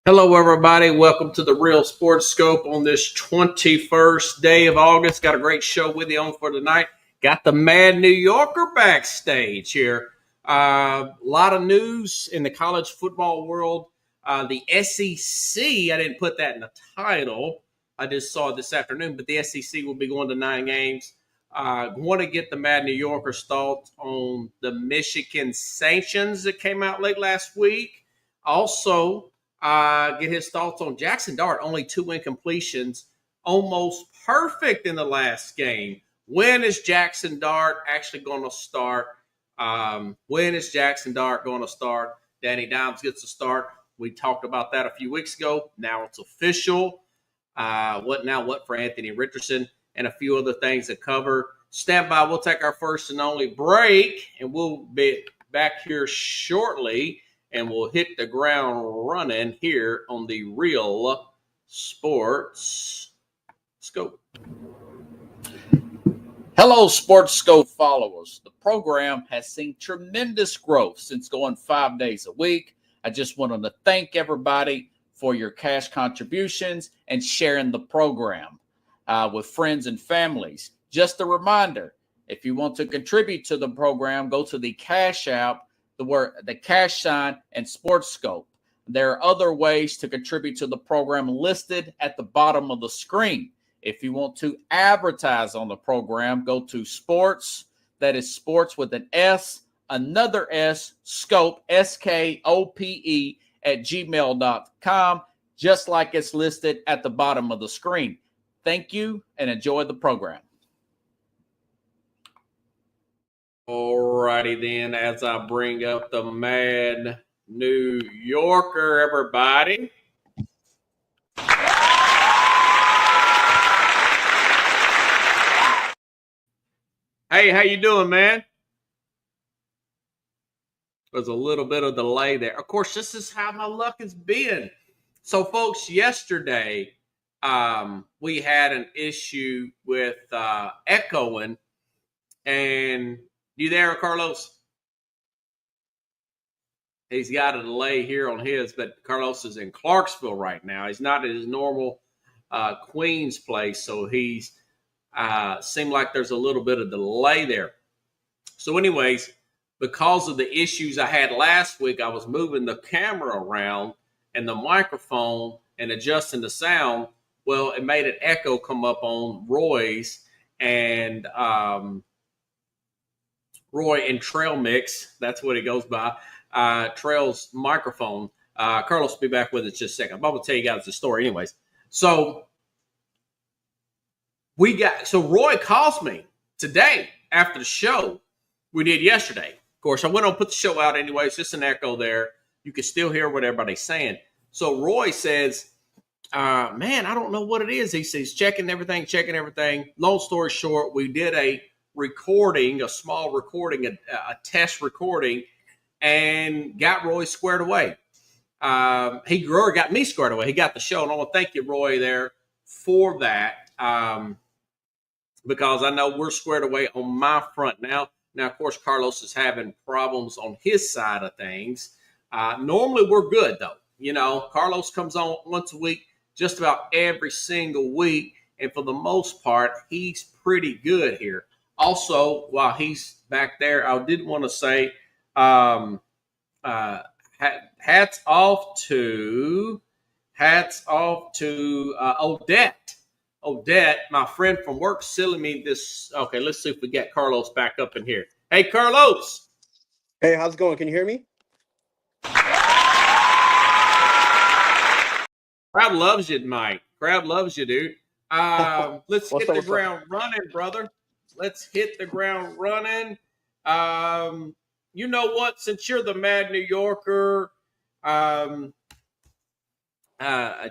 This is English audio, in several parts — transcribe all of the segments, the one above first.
Hello, everybody. Welcome to the Real Sports Scope on this 21st day of August. Got a great show with you on for tonight. Got the Mad New Yorker backstage here. A lot of news in the college football world. The SEC, I didn't put that in the title. I just saw it this afternoon, but the SEC will be going to 9 games. Want to get the Mad New Yorker's thoughts on the Michigan sanctions that came out late last week. Also, get his thoughts on Jackson Dart. Only 2 incompletions, almost perfect in the last game. When is Jackson Dart actually going to start? When is Jackson Dart going to start? Danny Dimes gets a start. We talked about that a few weeks ago. Now it's official. What for Anthony Richardson and a few other things to cover. Stand by. We'll take our first and only break, and we'll be back here shortly. And we'll hit the ground running here on the Real Sports Scope. Hello, Sports Scope followers. The program has seen tremendous growth since going 5 days a week. I just wanted to thank everybody for your cash contributions and sharing the program with friends and families. Just a reminder, if you want to contribute to the program, go to the Cash App, the cash sign, and Sports Scope. There are other ways to contribute to the program listed at the bottom of the screen. If you want to advertise on the program, go to sports, that is sports with an S, another S, scope, SKOPE, at gmail.com, just like it's listed at the bottom of the screen. Thank you and enjoy the program. Alrighty then, as I bring up the Mad New Yorker, everybody. Hey, how you doing, man? There's a little bit of delay there. Of course, this is how my luck has been. So, folks, yesterday we had an issue with echoing. And you there, Carlos? He's got a delay here on his, but Carlos is in Clarksville right now. He's not at his normal Queens place, so he's seemed like there's a little bit of delay there. So anyways, because of the issues I had last week, I was moving the camera around and the microphone and adjusting the sound. Well, it made an echo come up on Roy's and Roy and Trail Mix. That's what it goes by. Trail's microphone. Carlos will be back with us just a second. I'm going to tell you guys the story anyways. So Roy calls me today after the show we did yesterday. Of course, I went on and put the show out anyway. It's just an echo there. You can still hear what everybody's saying. So Roy says, man, I don't know what it is. He says, checking everything. Long story short, we did a small recording, a test recording, and got Roy squared away. He got me squared away. He got the show, and I want to thank you, Roy, there for that, because I know we're squared away on my front now. Now, of course, Carlos is having problems on his side of things. Normally, we're good, though. You know, Carlos comes on once a week, just about every single week, and for the most part, he's pretty good here. Also, while he's back there, I did want to say hats off to Odette. Odette, my friend from work, selling me this. Okay, let's see if we get Carlos back up in here. Hey, Carlos. Hey, how's it going? Can you hear me? Crowd loves you, Mike. Crowd loves you, dude. Let's hit the ground running, brother. Let's hit the ground running. You know what? Since you're the Mad New Yorker,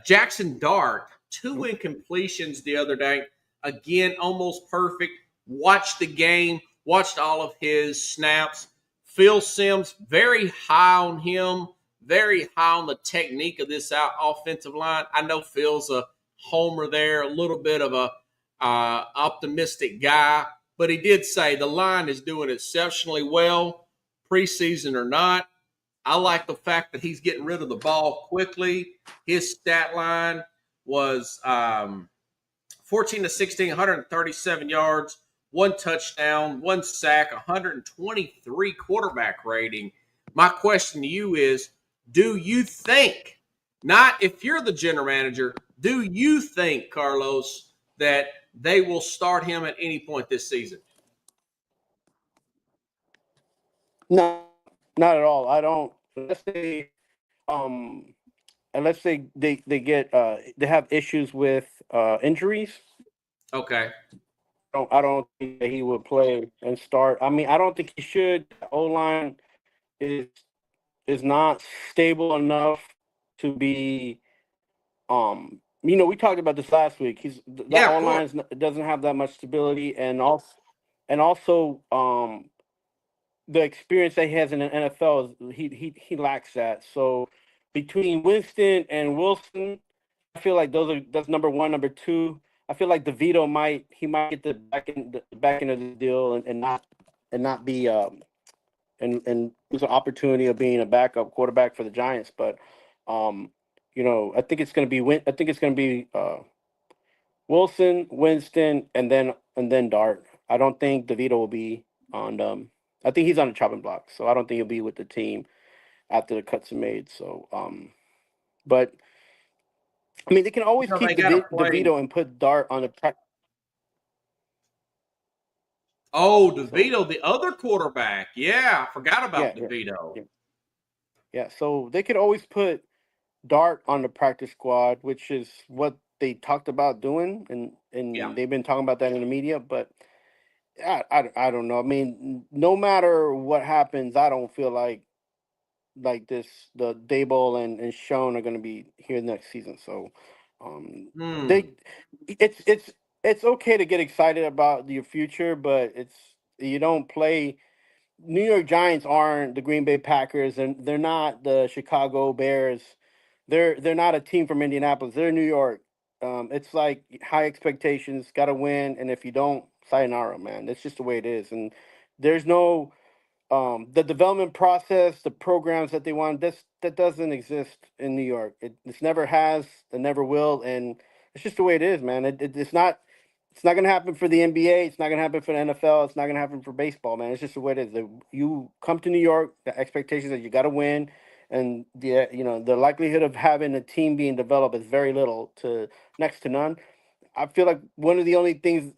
Jackson Dart, 2 incompletions the other day. Again, almost perfect. Watched the game. Watched all of his snaps. Phil Simms, very high on him. Very high on the technique of this offensive line. I know Phil's a homer there, a little bit of a optimistic guy, but he did say the line is doing exceptionally well, preseason or not. I like the fact that he's getting rid of the ball quickly. His stat line was 14 to 16, 137 yards, one touchdown, one sack, 123 quarterback rating. My question to you is, do you think, not if you're the general manager, do you think, Carlos, that they will start him at any point this season? No, not at all. I don't. Um, unless they get they have issues with injuries. Okay. I don't think that he would play and start. I mean, I don't think he should. O line is is not stable enough to be. We talked about this last week. That Yeah, of course. online doesn't have that much stability, and also the experience that he has in the NFL is he lacks that. So between Winston and Wilson, I feel like that's number one, number two. I feel like DeVito might get the back end of the deal and not be and lose an opportunity of being a backup quarterback for the Giants. But um, I think it's going to be Wilson, Winston, and then Dart. I don't think DeVito will be on. I think he's on the chopping block, so I don't think he'll be with the team after the cuts are made. So, but I mean, they can always So they keep got to play. DeVito and put Dart on the practice. Oh, So DeVito, the other quarterback. Yeah, I forgot yeah, about yeah, DeVito. yeah, yeah. So they could always put Dart on the practice squad, which is what they talked about doing, and Yeah. and they've been talking about that in the media. But I don't know. I mean, no matter what happens, I don't feel like this the Dayball and Sean are going to be here next season. So, Hmm. they it's okay to get excited about your future, but you don't play. New York Giants aren't the Green Bay Packers, and they're not the Chicago Bears. They're not a team from Indianapolis. They're New York. It's like high expectations, got to win, and if you don't, sayonara, man. That's just the way it is. And there's no the development process, the programs that they want. That doesn't exist in New York. It's never has, it never will, and it's just the way it is, man. It's not. It's not gonna happen for the NBA. It's not gonna happen for the NFL. It's not gonna happen for baseball, man. It's just the way it is. You come to New York, the expectations that you got to win, and the likelihood of having a team being developed is very little to next to none. I feel like one of the only places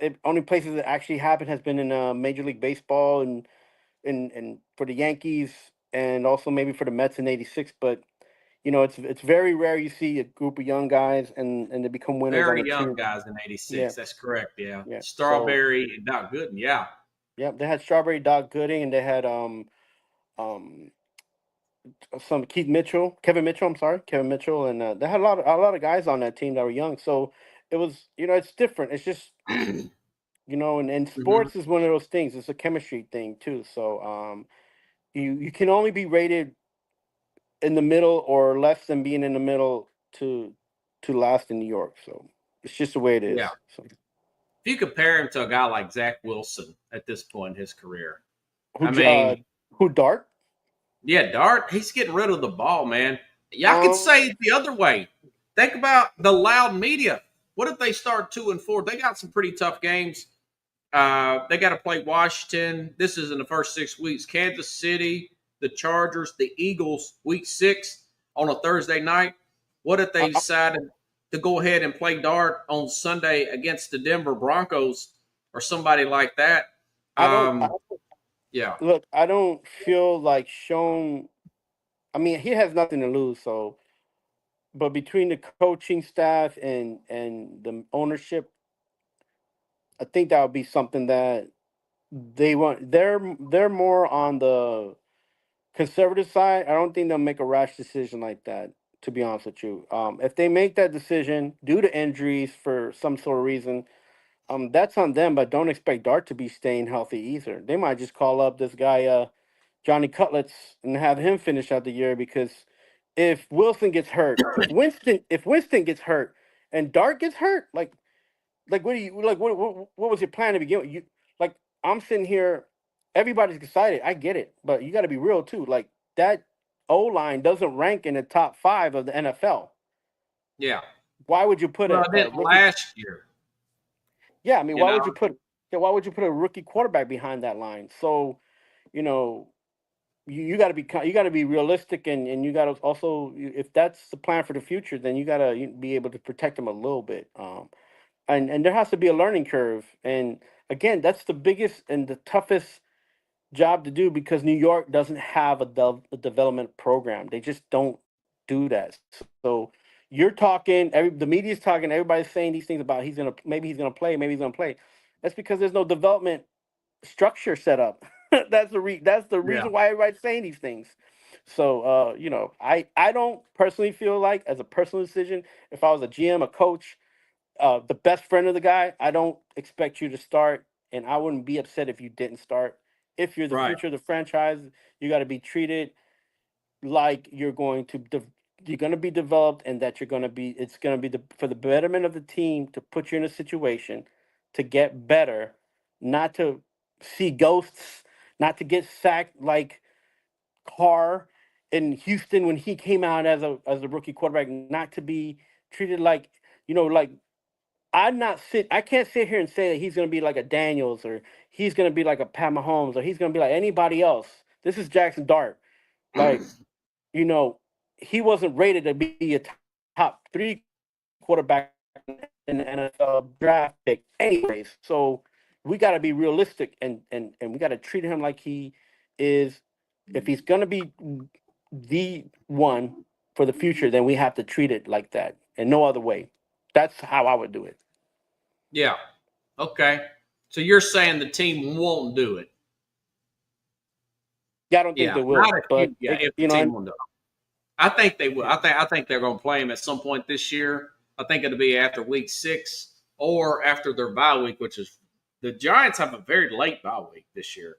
that actually happened has been in Major League Baseball and for the Yankees and also maybe for the Mets in '86. But it's very rare you see a group of young guys and they become winners on Very a young team. guys in Yeah, '86. That's correct. Yeah. yeah. So Strawberry and Doc Gooden. Yeah. yeah, they had Strawberry Dog Gooding and they had um some Kevin Mitchell. I'm sorry, Kevin Mitchell, and they had a lot of guys on that team that were young. So it was it's different. It's just and Hmm. sports is one of those things. It's a chemistry thing too. So you can only be rated in the middle or less than being in the middle to last in New York. So it's just the way it is. Yeah. So If you compare him to a guy like Zach Wilson at this point in his career, who I j- uh mean, who Dart? yeah, Dart, he's getting rid of the ball, man. Yeah, I could Um, say it the other way. Think about the loud media. What if they start 2-4? They got some pretty tough games. They got to play Washington. This is in the first 6 weeks. Kansas City, the Chargers, the Eagles, week 6 on a Thursday night. What if I, they decided to go ahead and play Dart on Sunday against the Denver Broncos or somebody like that? I don't Um, yeah, look. I don't feel like Sean. I mean, he has nothing to lose. So, but between the coaching staff and the ownership, I think that would be something that they want. They're more on the conservative side. I don't think they'll make a rash decision like that. To be honest with you, if they make that decision due to injuries for some sort of reason, that's on them. But don't expect Dart to be staying healthy either. They might just call up this guy, Johnny Cutlets, and have him finish out the year because if Wilson gets hurt, if Winston gets hurt, and Dart gets hurt, like what do you like? What was your plan to begin with? Like I'm sitting here, everybody's excited. I get it, but you got to be real too. Like that. O-line doesn't rank in the top 5 of the NFL. Yeah. Why would you put Well, I a didn't rookie? last year. Yeah, I mean, You know. why would you put a rookie quarterback behind that line? So, you know, you got to be realistic, and you got to also, if that's the plan for the future, then you got to be able to protect them a little bit. And there has to be a learning curve. And again, that's the biggest and the toughest job to do, because New York doesn't have a development program. They just don't do that. So you're talking, the media's talking, everybody's saying these things about maybe he's gonna play, maybe he's gonna play. That's because there's no development structure set up. That's the Yeah. reason why everybody's saying these things. So I don't personally feel like, as a personal decision, if I was a GM, a coach, the best friend of the guy, I don't expect you to start, and I wouldn't be upset if you didn't start. If you're the Right. future of the franchise, you got to be treated like you're going to be developed, and that it's going to be for the betterment of the team, to put you in a situation to get better, not to see ghosts, not to get sacked like Carr in Houston when he came out as a rookie quarterback, not to be treated like, like, I can't sit here and say that he's going to be like a Daniels, or he's going to be like a Pat Mahomes, or he's going to be like anybody else. This is Jackson Dart. Like, you know, he wasn't rated to be a top 3 quarterback in the NFL draft pick anyways. So we got to be realistic, and we got to treat him like he is. If he's going to be the one for the future, then we have to treat it like that, and no other way. That's how I would do it. Yeah. Okay. So you're saying the team won't do it? Yeah, I don't think Yeah. they Not will, if but you. Yeah. If the team and won't do it, I think they will. yeah, I think they're going to play him at some point this year. I think it'll be after week 6 or after their bye week, which is the Giants have a very late bye week this year.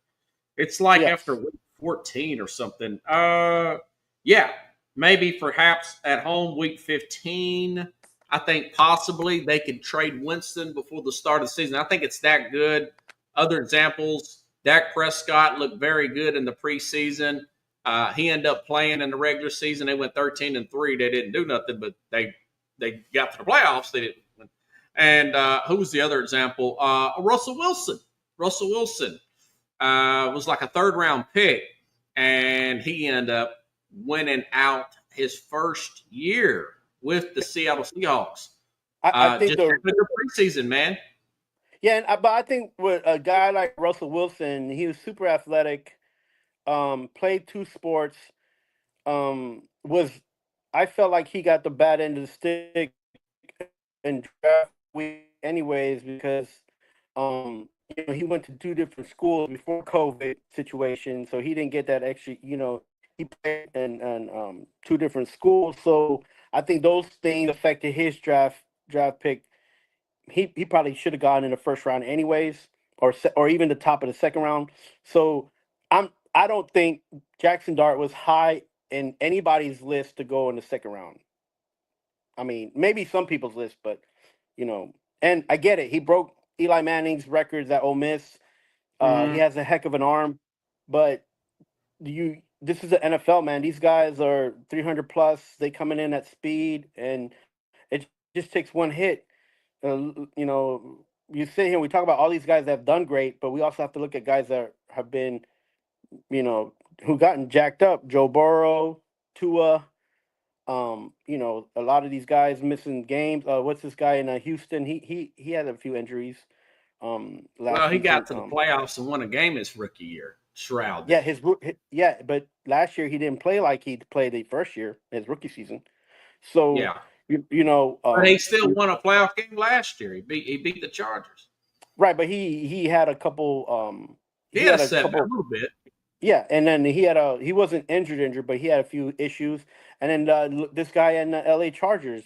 It's like yes, after week 14 or something. Yeah, maybe perhaps at home week 15. I think possibly they could trade Winston before the start of the season. I think it's that good. Other examples, Dak Prescott looked very good in the preseason. He ended up playing in the regular season. They went 13-3. They didn't do nothing, but they got to the playoffs. They didn't win. And who was the other example? Russell Wilson. Russell Wilson was like a third round pick, and he ended up winning out his first year with the Seattle Seahawks. I think Just having a good preseason, man. yeah, but I think with a guy like Russell Wilson, he was super athletic, played 2 sports, was I felt like he got the bad end of the stick in draft week anyways, because he went to 2 different schools before COVID situation, so he didn't get that extra, he played in 2 different schools. So I think those things affected his draft pick. He probably should have gone in the first round anyways, or even the top of the second round. So I don't think Jackson Dart was high in anybody's list to go in the second round. I mean, maybe some people's list, but and I get it. He broke Eli Manning's records at Ole Miss. He Mm-hmm. has a heck of an arm, but this is the NFL, man. These guys are 300 plus. They coming in at speed, and it just takes one hit. You sit here and we talk about all these guys that have done great, but we also have to look at guys that have been, who gotten jacked up. Joe Burrow, Tua, a lot of these guys missing games. What's this guy in Houston? He had a few injuries last Well, he season. got to the playoffs and won a game his rookie year. Shroud did. Yeah, yeah, but last year he didn't play like he played the first year, his rookie season. So Yeah. But he still won a playoff game last year. He beat the Chargers. right, but he had a couple. He He had a had a setback couple. a little bit. Yeah, and then he wasn't injured, but he had a few issues. And then this guy in the L.A. Chargers,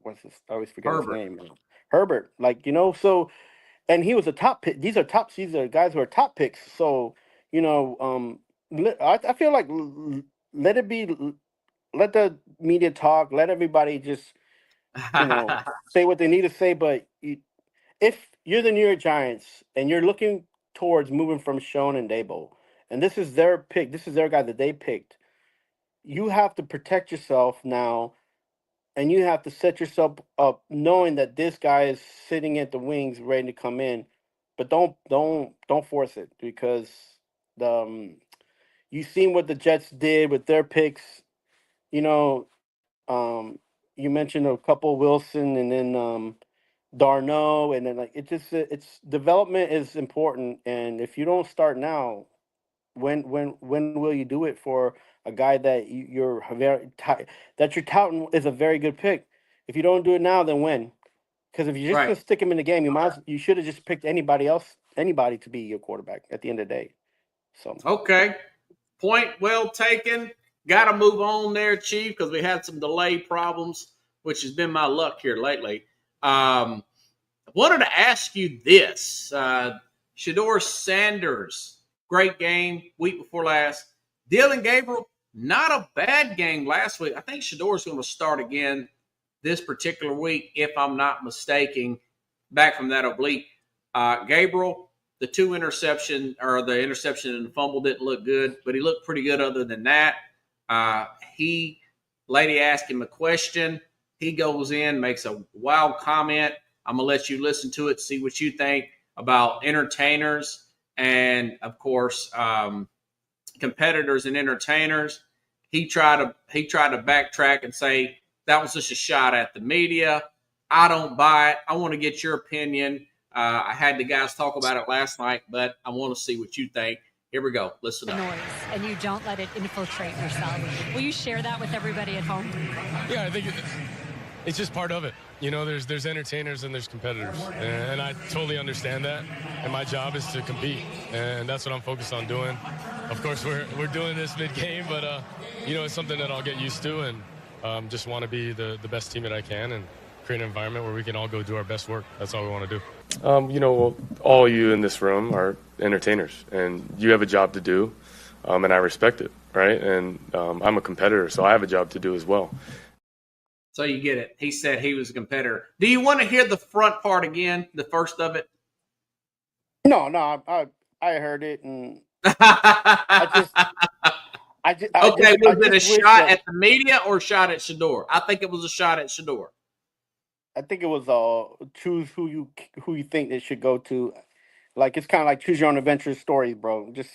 what's his? I always forget his Herbert. name. Herbert, so, and he was a top pick. These are guys who are top picks. So I feel like let it be, let the media talk, let everybody just say what they need to say. But if you're the New York Giants and you're looking towards moving from Schoen and Dable, and this is their pick, this is their guy that they picked, you have to protect yourself now, and you have to set yourself up knowing that this guy is sitting at the wings ready to come in, but don't force it because the you've seen what the Jets did with their picks. You know, you mentioned a couple Wilson and then Darno, and then like it's development is important, and if you don't start now, when will you do it for a guy that you're that you're touting is a very good pick? If you don't do it now, then when? Because if you're just Right. gonna stick him in the game, you should have just picked anybody to be your quarterback at the end of the day. So Okay. Point well taken. Got to move on there, Chief, because we had some delay problems, which has been my luck here lately. I wanted to ask you this. Shador Sanders, great game week before last. Dylan Gabriel, not a bad game last week. I think Shador's going to start again this particular week, if I'm not mistaken, back from that oblique. Gabriel, the the interception and the fumble didn't look good, but he looked pretty good other than that. Lady asked him a question. He goes in, makes a wild comment. I'm going to let you listen to it, see what you think about entertainers and, of course, competitors and entertainers. He tried to backtrack and say that was just a shot at the media. I don't buy it. I want to get your opinion. I had the guys talk about it last night, but I want to see what you think. Here we go. Listen up. Noise, and you don't let it infiltrate yourself. Will you share that with everybody at home? Yeah, I think it's just part of it. You know, there's entertainers and there's competitors, and I totally understand that. And my job is to compete, and that's what I'm focused on doing. Of course, we're doing this mid-game, but you know, it's something that I'll get used to, and just want to be the best team that I can and create an environment where we can all go do our best work. That's all we want to do. You know, all you in this room are entertainers, and you have a job to do, and I respect it, right? And I'm a competitor, so I have a job to do as well. So you get it. He said he was a competitor. Do you want to hear the front part again, the first of it? no, I heard it, and Okay, was it a shot at the media or a shot at Shador? I think it was a shot at Shador. I think it was choose who you think it should go to. Like it's kind of like choose your own adventure stories, bro. Just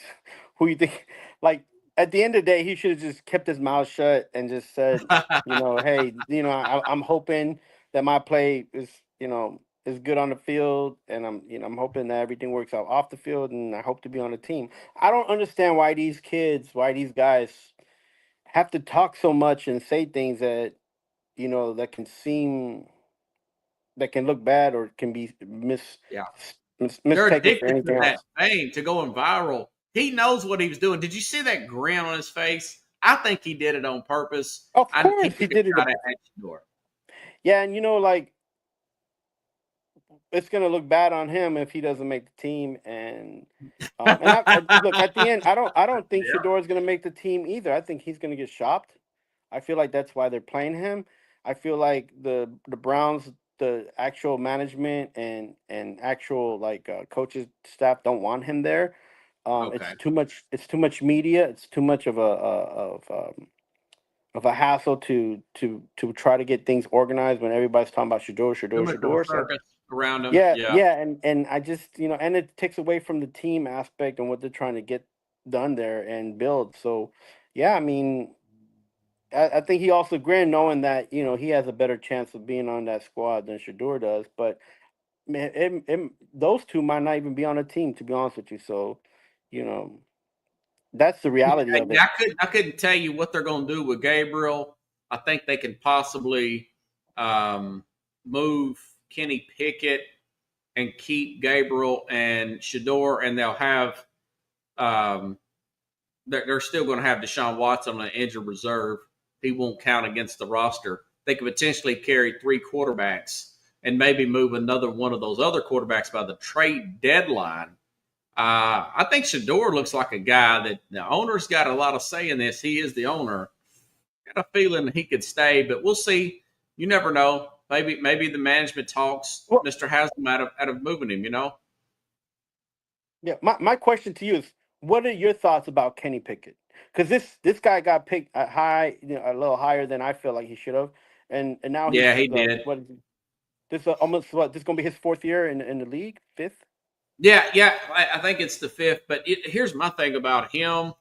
who you think. Like at the end of the day, he should have just kept his mouth shut and just said, hey, I'm hoping that my play is good on the field, and I'm hoping that everything works out off the field, and I hope to be on the team. I don't understand why these guys have to talk so much and say things that that can look bad or can be Yeah. They're mistaken for addicted to anything that else. fame, to going viral. He knows what he was doing. Did you see that grin on his face? I think he did it on purpose. Of He course, he took a did it. shot at Shador. Yeah, and like it's gonna look bad on him if he doesn't make the team. And look at the end, I don't think Yeah. Shador is gonna make the team either. I think he's gonna get shopped. I feel like that's why they're playing him. I feel like the Browns, the actual management and actual coaches staff don't want him there. Okay. It's too much. It's too much media. It's too much of a hassle to try to get things organized when everybody's talking about Too much of a Shador. So circus around him. yeah, Yeah. yeah, and I just and it takes away from the team aspect and what they're trying to get done there and build. So yeah, I mean, I think he also grinned knowing that he has a better chance of being on that squad than Shador does. But man, those two might not even be on a team, to be honest with you. So you know that's the reality of it. I couldn't tell you what they're going to do with Gabriel. I think they can possibly move Kenny Pickett and keep Gabriel and Shador, and they'll have they're still going to have Deshaun Watson on an injured reserve. He won't count against the roster. They could potentially carry 3 quarterbacks and maybe move another one of those other quarterbacks by the trade deadline. I think Shador looks like a guy that the owner's got a lot of say in this. He is the owner. Got a feeling he could stay, but we'll see. You never know. Maybe the management talks Well, Mr. Haslam out of moving him. yeah, my question to you is, what are your thoughts about Kenny Pickett? because this guy got picked at high, a little higher than I feel like he should have, and now he's Yeah, he did. what this almost what this is gonna be his fourth year in the league, fifth. Yeah. I think it's the fifth. But here's my thing about him.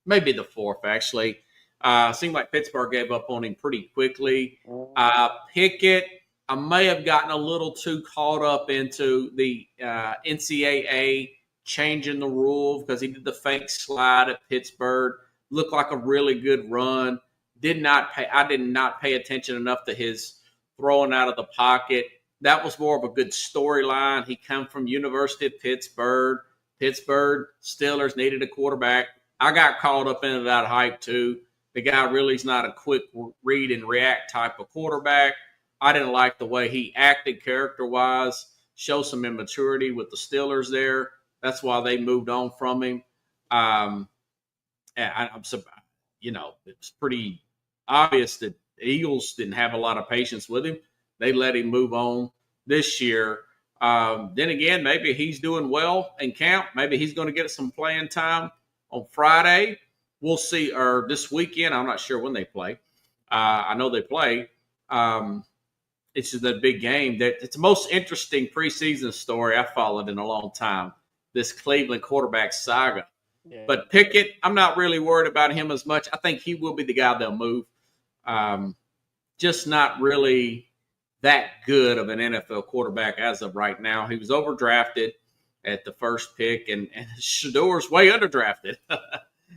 Maybe the fourth, actually. Seemed like Pittsburgh gave up on him pretty quickly. Pickett, I may have gotten a little too caught up into the NCAA changing the rule because he did the fake slide at Pittsburgh. Looked like a really good run. I did not pay attention enough to his throwing out of the pocket. That was more of a good storyline. He come from University of Pittsburgh. Pittsburgh Steelers needed a quarterback. I got caught up into that hype too. The guy really is not a quick read and react type of quarterback. I didn't like the way he acted character-wise. Show some immaturity with the Steelers there. That's why they moved on from him. I'm it's pretty obvious that the Eagles didn't have a lot of patience with him. They let him move on this year. Then again, maybe he's doing well in camp. Maybe he's going to get some playing time on Friday. We'll see, or this weekend. I'm not sure when they play. I know they play. It's just a big game. It's the most interesting preseason story I followed in a long time, this Cleveland quarterback saga. Yeah. But Pickett, I'm not really worried about him as much. I think he will be the guy they'll move. Just not really that good of an NFL quarterback as of right now. He was overdrafted at the first pick, and Shador's way underdrafted.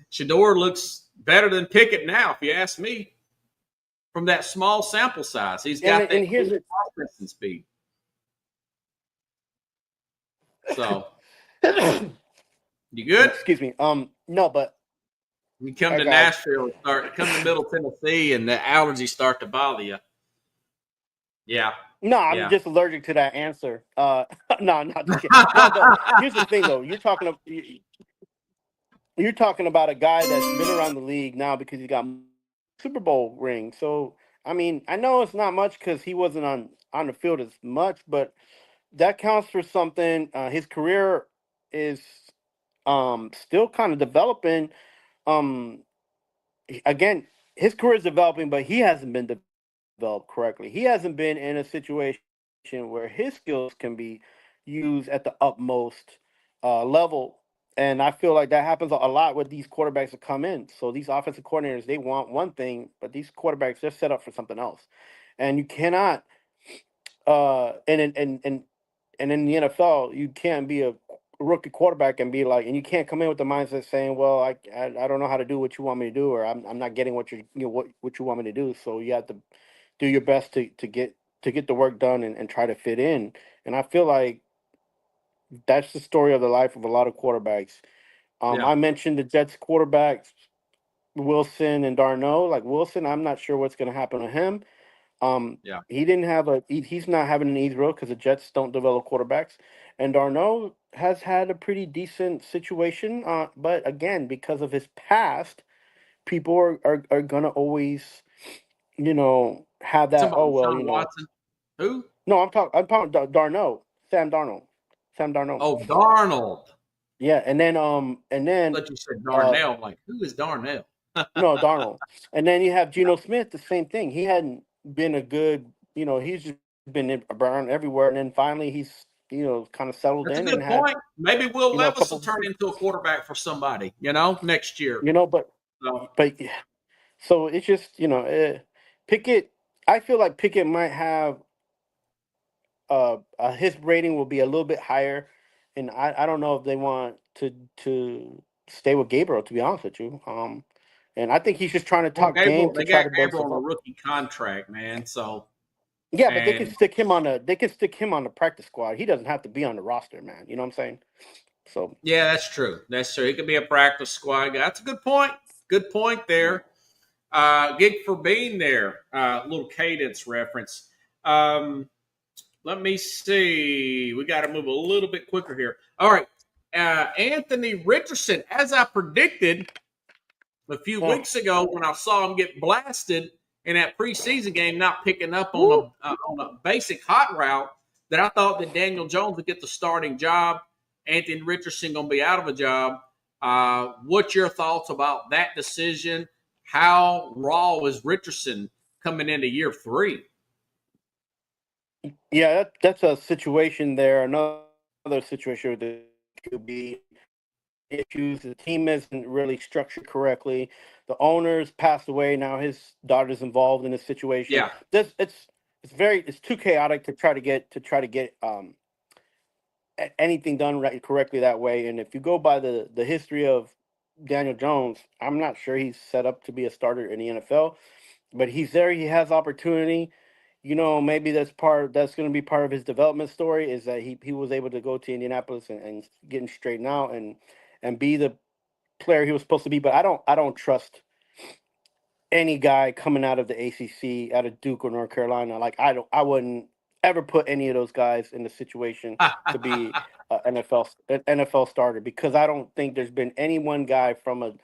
Shador looks better than Pickett now, if you ask me, from that small sample size. He's got that offense and speed. So, you good? Excuse me. No, but you come to Nashville, come to Middle Tennessee, and the allergies start to bother you. Yeah. No, I'm just allergic to that answer. No, not just kidding. No, here's the thing, though. You're talking about a guy that's been around the league now because he got Super Bowl ring. So, I mean, I know it's not much because he wasn't on the field as much, but that counts for something. His career is still kind of developing. Again, his career is developing, but he hasn't been developed correctly. He hasn't been in a situation where his skills can be used at the utmost level. And I feel like that happens a lot with these quarterbacks that come in. So these offensive coordinators, they want one thing, but these quarterbacks, they're set up for something else. And you cannot, and in the NFL, you can't be a rookie quarterback and be like, and you can't come in with the mindset saying, well, I don't know how to do what you want me to do, or I'm not getting what you want me to do. So you have to do your best to get the work done and try to fit in. And I feel like that's the story of the life of a lot of quarterbacks. I mentioned the Jets quarterbacks, Wilson and Darnold. Like Wilson, I'm not sure what's going to happen to him. He didn't have he's not having an easy road because the Jets don't develop quarterbacks. And Darnold has had a pretty decent situation. But again, because of his past, people are going to always, have that. Watson. Who? No, I'm talking Darnold. Sam Darnold. Oh, Darnold. Yeah, and then I thought you said Darnell. Like, who is Darnell? No, Darnold. And then you have Geno Smith, the same thing. He hadn't been a good, he's just been around everywhere, and then finally he's, kind of settled That's in. a good and point. Maybe Will Levis will turn into a quarterback for somebody, next year. So it's just, Pickett. I feel like Pickett might have his rating will be a little bit higher, and I don't know if they want to stay with Gabriel, to be honest with you. And I think he's just trying to talk game to try to build Gabriel on a rookie contract, man. So yeah, but they can stick him on the practice squad. He doesn't have to be on the roster, man. You know what I'm saying? So yeah, that's true. He could be a practice squad guy. That's a good point. Good point there. Gig for being there. Little cadence reference. Let me see. We got to move a little bit quicker here. All right. Anthony Richardson, as I predicted a few weeks ago when I saw him get blasted in that preseason game, not picking up on a basic hot route, that I thought that Daniel Jones would get the starting job. Anthony Richardson going to be out of a job. What's your thoughts about that decision? How raw is Richardson coming into year 3? Yeah, that's a situation there. Another situation with the QB issues. The team isn't really structured correctly. The owners passed away. Now his daughter's involved in this situation. Yeah. It's too chaotic to try to get anything done right correctly that way. And if you go by the history of Daniel Jones, I'm not sure he's set up to be a starter in the NFL, but he's there. He has opportunity. Maybe that's going to be part of his development story, is that he was able to go to Indianapolis and get him straightened out and be the player he was supposed to be. But I don't trust any guy coming out of the ACC, out of Duke or North Carolina. Like I wouldn't ever put any of those guys in the situation to be an NFL starter, because I don't think there's been any one guy from the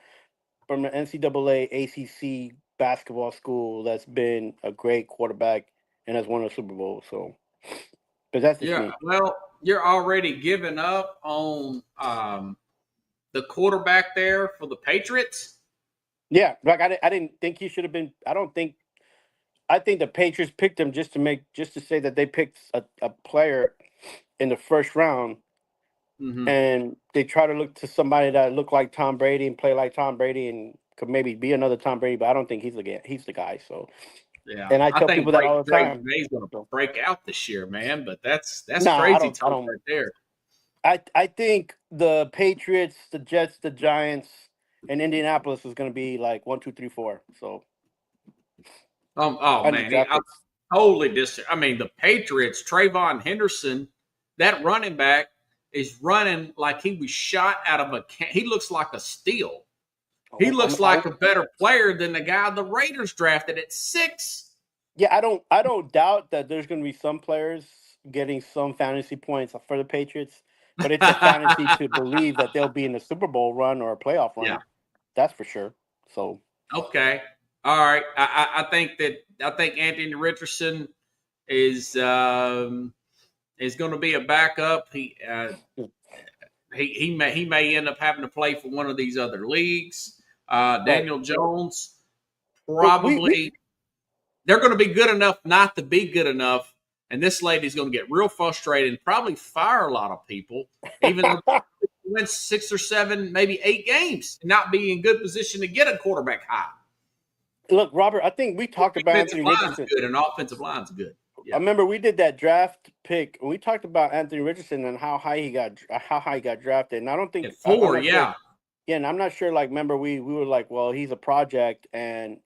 NCAA ACC basketball school that's been a great quarterback and has won a Super Bowl. So, but that's just me. Well, you're already giving up on the quarterback there for the Patriots. Yeah, like I didn't think he should have been. I think the Patriots picked him just to say that they picked a player in the first round, and they try to look to somebody that looked like Tom Brady and play like Tom Brady and could maybe be another Tom Brady. But I don't think he's the guy. So. Yeah, and I tell think people that all the time. He's going to break out this year, man. But that's No, crazy talk right there. I think the Patriots, the Jets, the Giants, and Indianapolis is going to be like 1, 2, 3, 4. So. Man, I totally disagree. I mean, the Patriots, Trayvon Henderson, that running back is running like he was shot out of a can. He looks like a steal. He looks like a better player than the guy the Raiders drafted at 6. Yeah, I don't doubt that there's going to be some players getting some fantasy points for the Patriots, but it's a fantasy to believe that they'll be in a Super Bowl run or a playoff run. Yeah. That's for sure. So okay, all right. I think Anthony Richardson is going to be a backup. He may end up having to play for one of these other leagues. Daniel Jones, probably they're going to be good enough not to be good enough, and this lady's going to get real frustrated and probably fire a lot of people, even though they win 6 or 7, maybe 8 games, and not be in good position to get a quarterback high. Look, Robert, I think we talked about Anthony Richardson. Good, and offensive line's good. Yeah. I remember we did that draft pick, and we talked about Anthony Richardson and how high he got drafted. And I don't think at 4, yeah. Yeah, and I'm not sure. Like, remember we were like, well, he's a project, and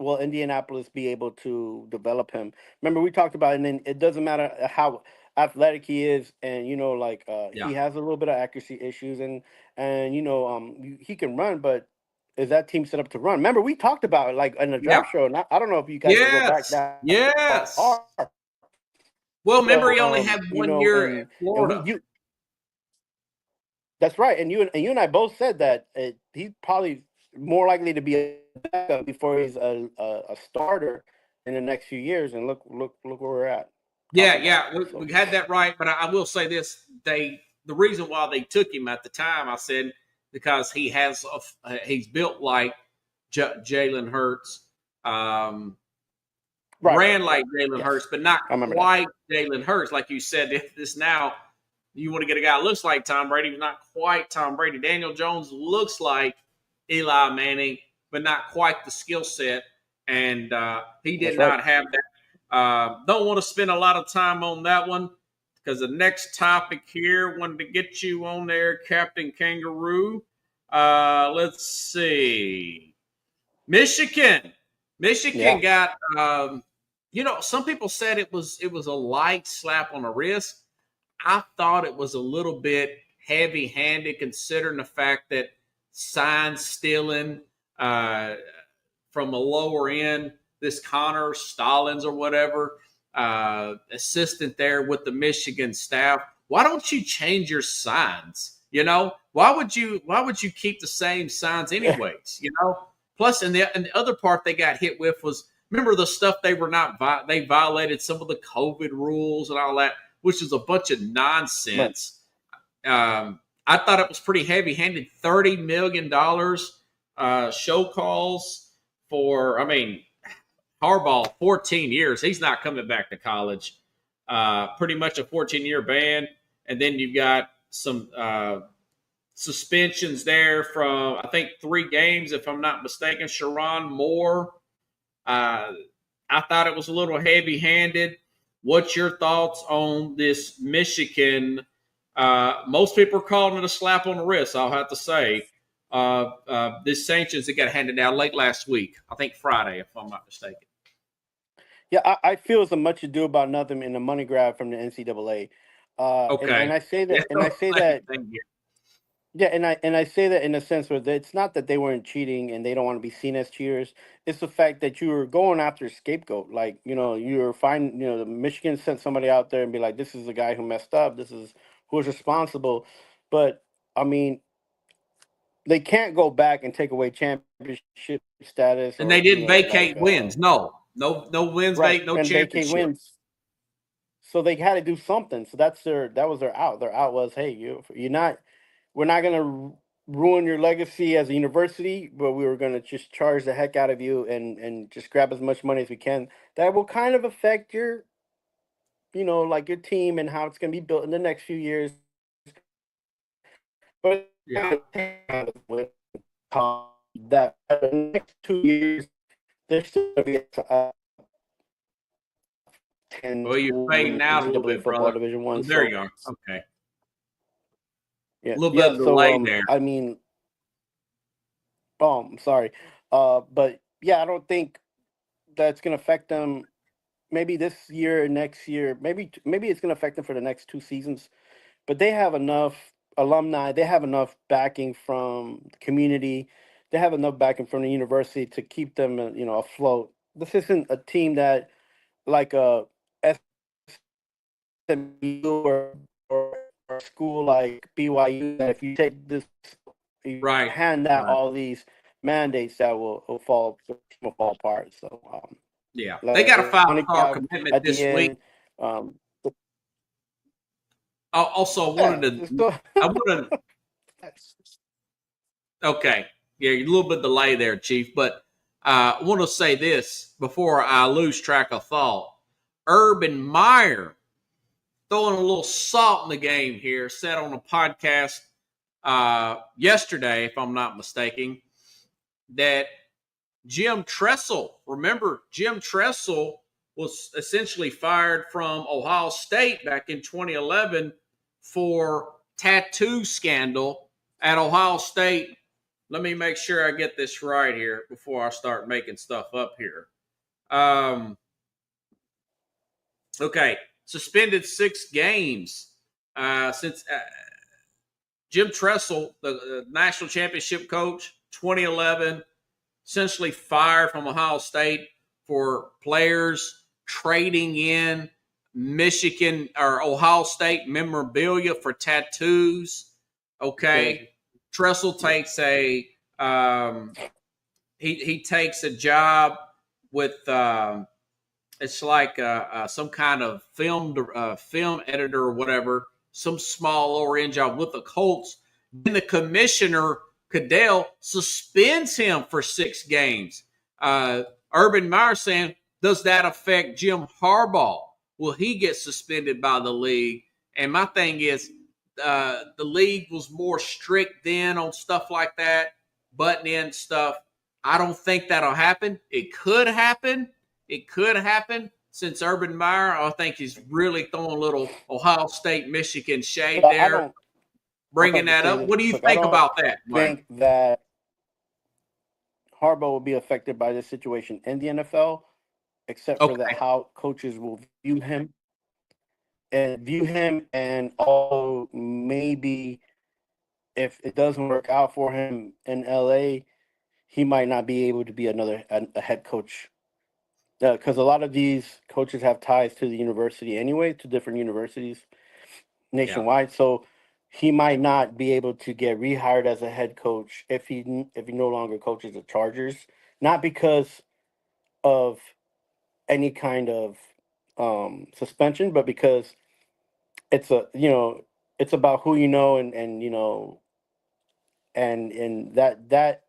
will Indianapolis be able to develop him? Remember we talked about it, and then it doesn't matter how athletic he is, and he has a little bit of accuracy issues, and he can run, but is that team set up to run? Remember we talked about it like in the draft show, and I don't know if you guys can go back down. Yes. Well, remember he only had 1 year in Florida. That's right, and you and I both said that he's probably more likely to be a backup before he's a starter in the next few years. And look where we're at. Yeah, we had that right. But I will say this: the reason why they took him at the time, I said, because he's built like Jalen Hurts, ran like Jalen Hurts, but not quite Jalen Hurts, like you said. This now. You want to get a guy that looks like Tom Brady, but not quite Tom Brady. Daniel Jones looks like Eli Manning, but not quite the skill set, and he did not have that. Don't want to spend a lot of time on that one because the next topic here, wanted to get you on there, Captain Kangaroo. Let's see. Michigan got, some people said it was a light slap on the wrist. I thought it was a little bit heavy-handed considering the fact that sign stealing from a lower end, this Connor Stallings or whatever, assistant there with the Michigan staff. Why don't you change your signs? Why would you keep the same signs anyways? Plus, and the other part they got hit with was, remember the stuff they violated some of the COVID rules and all that, which is a bunch of nonsense. I I thought it was pretty heavy-handed. $30 million show calls for. I mean, Harbaugh, 14 years. He's not coming back to college. Pretty much a 14-year ban, and then you've got some suspensions there from I think 3 games, if I'm not mistaken. Sharon Moore. I thought it was a little heavy-handed. What's your thoughts on this Michigan? Most people are calling it a slap on the wrist, I'll have to say. This sanctions that got handed down late last week, I think Friday, if I'm not mistaken. Yeah, I feel it's a much ado about nothing in the money grab from the NCAA. Okay. And I say that, Thank you. yeah, and I say that in a sense where it's not that they weren't cheating and they don't want to be seen as cheaters. It's the fact that you were going after a scapegoat. Like, you were finding, the Michigan sent somebody out there and be like, this is the guy who messed up. This is who's responsible. But I mean, they can't go back and take away championship status. And or, they didn't vacate like, wins. No wins, right, no and vacate championship. wins. So they had to do something. So that was their out. Their out was, hey, we're not going to ruin your legacy as a university, but we were going to just charge the heck out of you and just grab as much money as we can. That will kind of affect your, like your team and how it's going to be built in the next few years. But Yeah. that the next 2 years, there's still going to be 10 Well, you're fading out a little bit, football brother. Division One. Oh, there you are. Okay. Yeah, A little bit of delay there. I mean, I'm sorry. But yeah, I don't think that's going to affect them. Maybe this year, next year, maybe it's going to affect them for the next 2 seasons. But they have enough alumni. They have enough backing from the community. They have enough backing from the university to keep them, afloat. This isn't a team that like a SMU or a school like BYU that if you take this, you Right, hand out right. all these mandates that will fall apart. So Yeah. like They got a money 5-star grab commitment at this the week. end. Also, Yeah, I wanted to, okay. Yeah, a little bit delay there, Chief, but I want to say this before I lose track of thought. Urban Meyer throwing a little salt in the game here, said on a podcast yesterday, if I'm not mistaken, that Jim Tressel, remember Jim Tressel was essentially fired from Ohio State back in 2011 for tattoo scandal at Ohio State. Let me make sure I get this right here before I start making stuff up here. Okay, suspended 6 games since Jim Tressel, the national championship coach, 2011, essentially fired from Ohio State for players trading in Michigan or Ohio State memorabilia for tattoos. Okay, Tressel takes a he takes a job with it's like some kind of film editor or whatever, some small lower end job with the Colts. Then the commissioner Cadell suspends him for 6 games. Urban Meyer saying, does that affect Jim Harbaugh? Will he get suspended by the league? And my thing is, the league was more strict then on stuff like that, button in stuff. I don't think that'll happen. It could happen. Since Urban Meyer, I think he's really throwing a little Ohio State, Michigan shade there, bringing that up. What do you think about that, Mike? I think that Harbaugh will be affected by this situation in the NFL, except for that how coaches will view him. And also maybe if it doesn't work out for him in LA, he might not be able to be a head coach. Because a lot of these coaches have ties to the university anyway, to different universities nationwide. Yeah. So he might not be able to get rehired as a head coach if he no longer coaches the Chargers, not because of any kind of suspension, but because it's it's about who you know, and and that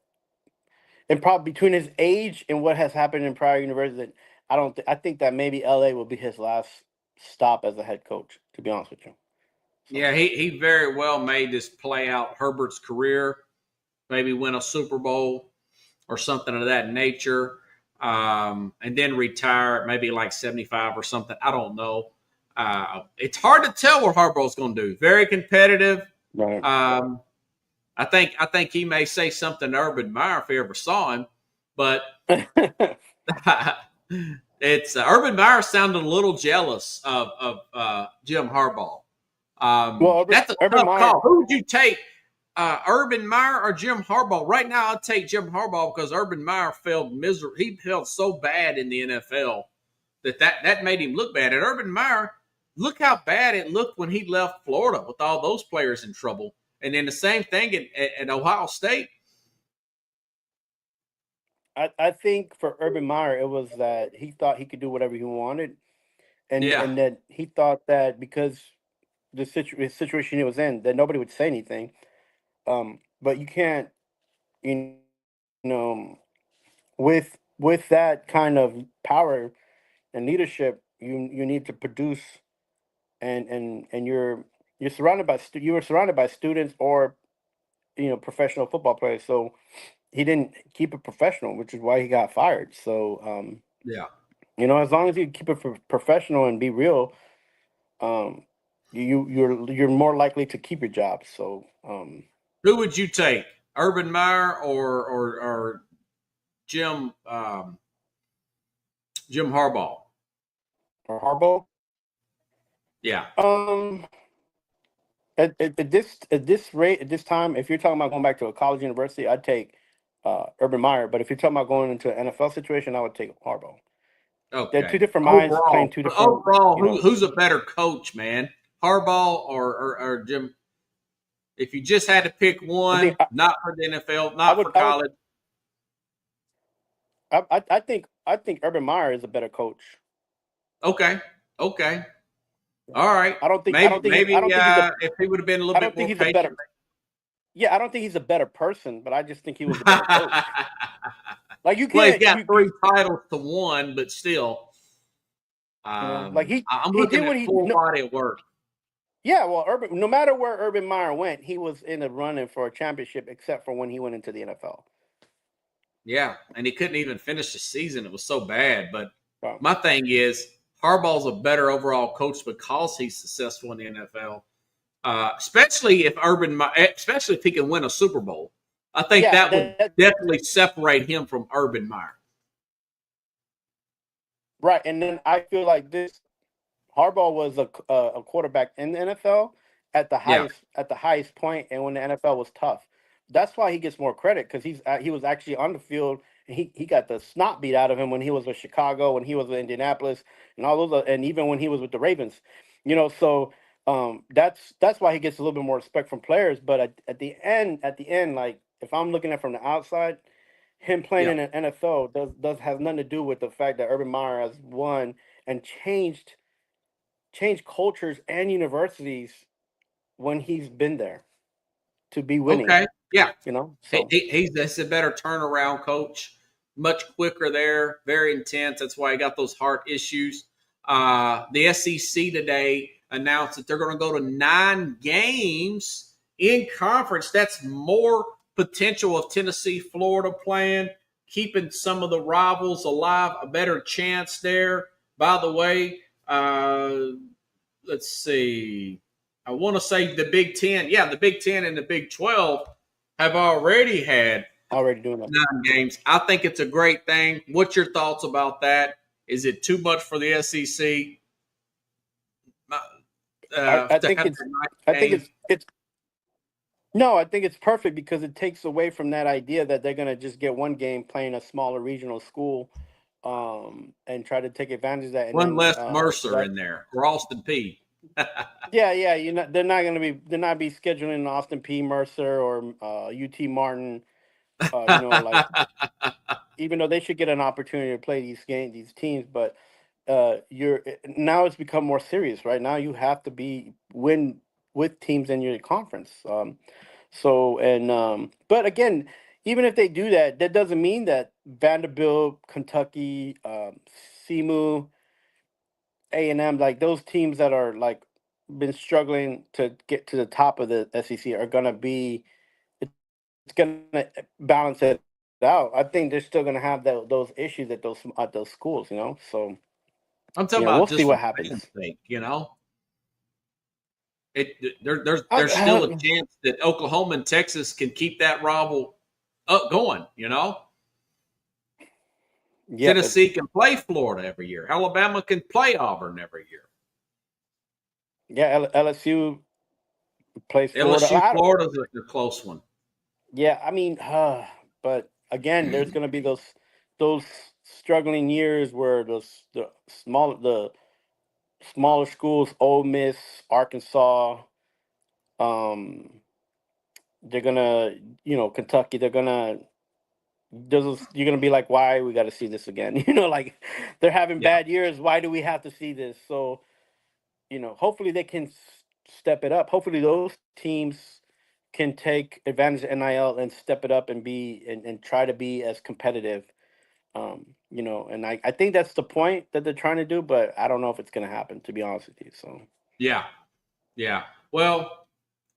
and probably between his age and what has happened in prior universities, I think that maybe LA will be his last stop as a head coach, to be honest with you. So Yeah, he very well made this play out Herbert's career, maybe win a Super Bowl or something of that nature, and then retire at maybe like 75 or something. I don't know. It's hard to tell what Harbaugh's going to do. Very competitive. right. Um, I think he may say something to Urban Meyer if he ever saw him, but it's Urban Meyer sounded a little jealous of Jim Harbaugh. Well, That's a Urban tough Meyer. call. Who would you take, Urban Meyer or Jim Harbaugh? Right now, I'll take Jim Harbaugh because Urban Meyer failed miserable. He failed so bad in the NFL that made him look bad. And Urban Meyer, look how bad it looked when he left Florida with all those players in trouble. And then the same thing at Ohio State. I think for Urban Meyer, it was that he thought he could do whatever he wanted, Yeah, and that he thought that because the situation he was in, that nobody would say anything. But you can't, you know, with that kind of power and leadership, you need to produce, and you're surrounded by you were surrounded by students or professional football players. So he didn't keep it professional, which is why he got fired. So yeah. as long as you keep it professional and be real, um, you're more likely to keep your job. So Who would you take, Urban Meyer or Jim Harbaugh? or Harbaugh. Yeah. Um, at this rate, at this time, if you're talking about going back to a college university, I'd take Urban Meyer. But if you're talking about going into an NFL situation, I would take Harbaugh. They're two Okay. different minds playing two different. Overall, who's a better coach, man? Harbaugh or Jim? If you just had to pick I one, think I, not for the NFL, I not would for I would college. I think Urban Meyer is a better coach. Okay. Okay. All right. I don't think I Maybe don't think he, I don't think he's a if he would have been a little I bit don't think more he's a better. patient. Yeah, I don't think he's a better person, but I just think he was a better coach. Like you Well, he's can't got three titles to one, but still, like I'm he did looking what at he full no, body of work. yeah, well, no matter where Urban Meyer went, he was in the running for a championship, except for when he went into the NFL. Yeah, and he couldn't even finish the season. It was so bad. But Wow. my thing is, Harbaugh's a better overall coach because he's successful in the NFL. Especially especially if he can win a Super Bowl. I think Yeah, that would definitely separate him from Urban Meyer. right. And then I feel like Harbaugh was a quarterback in the NFL at the Yeah. highest point, and when the NFL was tough. That's why he gets more credit, because he was actually on the field, and he got the snot beat out of him when he was with Chicago, when he was with Indianapolis, and all those, and even when he was with the Ravens. So that's why he gets a little bit more respect from players. But at the end, like if I'm looking at it from the outside, him playing Yeah. in an NFL does has nothing to do with the fact that Urban Meyer has won and changed cultures and universities when he's been there to be winning. Okay. Yeah. So He's a better turnaround coach, much quicker there, very intense. That's why he got those heart issues. The SEC today announced that they're going to go to 9 games in conference. That's more potential of Tennessee, Florida playing, keeping some of the rivals alive, a better chance there. By the way, let's see. I want to say the Big Ten. Yeah, the Big Ten and the Big 12 have already had already doing that. 9 games. I think it's a great thing. What's your thoughts about that? Is it too much for the SEC? I think it's no, I think it's perfect, because it takes away from that idea that they're gonna just get one game playing a smaller regional school, and try to take advantage of that. And one then, less Mercer in there or Austin P. yeah, they're not be scheduling Austin P. Mercer or UT Martin. Like, even though they should get an opportunity to play these teams, but now it's become more serious. Right now, you have to win with teams in your conference. But again, even if they do that, that doesn't mean that Vanderbilt, Kentucky, SEMO, A&M, like those teams that are like been struggling to get to the top of the SEC are gonna be. It's gonna balance it out. I think they're still gonna have those issues at those schools. So I'm talking we'll about see just what for happens. fans' sake. There's I, still a chance that Oklahoma and Texas can keep that rival up going. yeah, but Tennessee can play Florida every year. Alabama can play Auburn every year. yeah, LSU plays Florida. LSU Florida's a close one. Yeah, I mean, but again, there's gonna be those struggling years where the smaller schools, Ole Miss, Arkansas, um, they're gonna, Kentucky, they're gonna. You're gonna be like, why we got to see this again? Like they're having Yeah. bad years. Why do we have to see this? So, hopefully they can step it up. Hopefully those teams can take advantage of NIL and step it up and and try to be as competitive. And I think that's the point that they're trying to do, but I don't know if it's gonna happen, to be honest with you. So Yeah. Well,